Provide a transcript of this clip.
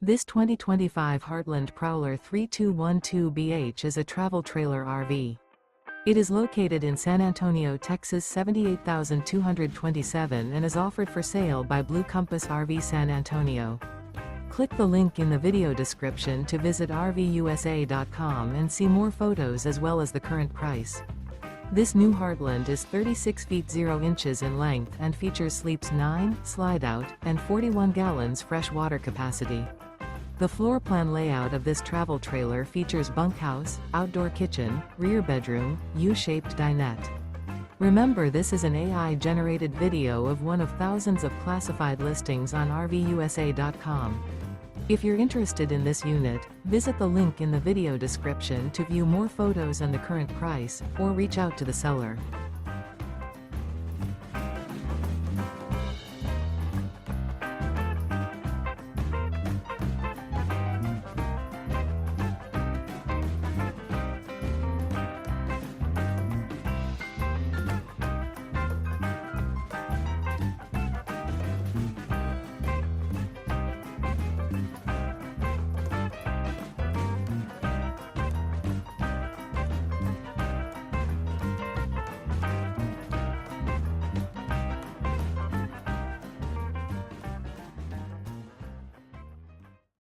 This 2025 Heartland Prowler 3212BH is a travel trailer RV. It is located in San Antonio, Texas 78227 and is offered for sale by Blue Compass RV San Antonio. Click the link in the video description to visit RVUSA.com and see more photos as well as the current price. This new Heartland is 36 feet 0 inches in length and features sleeps 9, slide-out, and 41 gallons fresh water capacity. The floor plan layout of this travel trailer features bunkhouse, outdoor kitchen, rear bedroom, U-shaped dinette. Remember, this is an AI-generated video of one of thousands of classified listings on RVUSA.com. If you're interested in this unit, visit the link in the video description to view more photos and the current price, or reach out to the seller.